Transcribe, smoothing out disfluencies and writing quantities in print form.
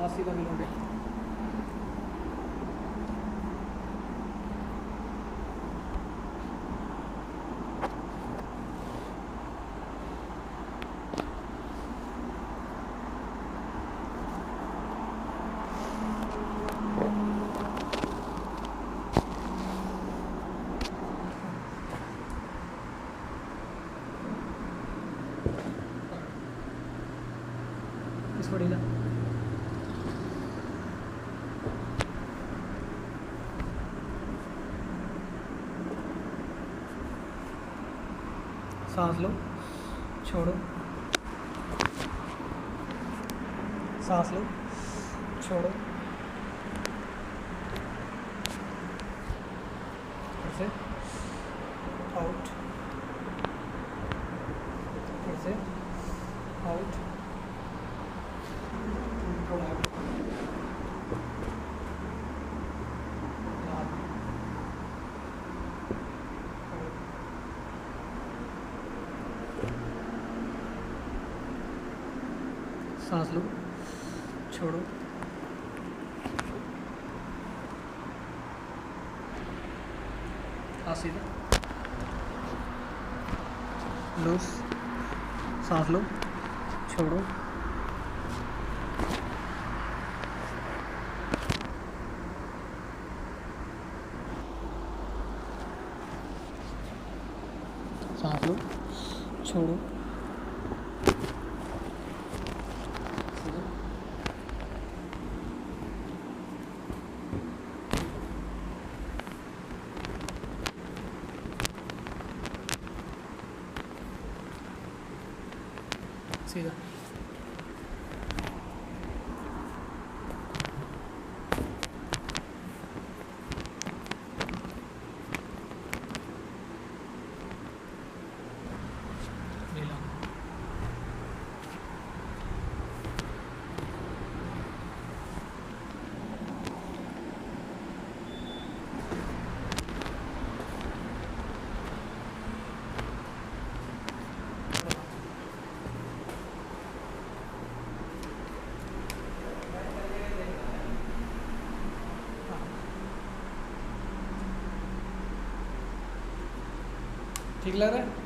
हाथ सीधा मिलोगे। इसको ढीला। सांस लो, छोड़ो, सांस लो, छोड़ो, फिर से आउट, फिर से आउट, थोड़ा आउट, सांस लो, छोड़ो, हाथ सीधा, लूज, सांस लो, छोड़ो, सांस लो, छोड़ो, सीधा। नीला। ठीक लग रहा है?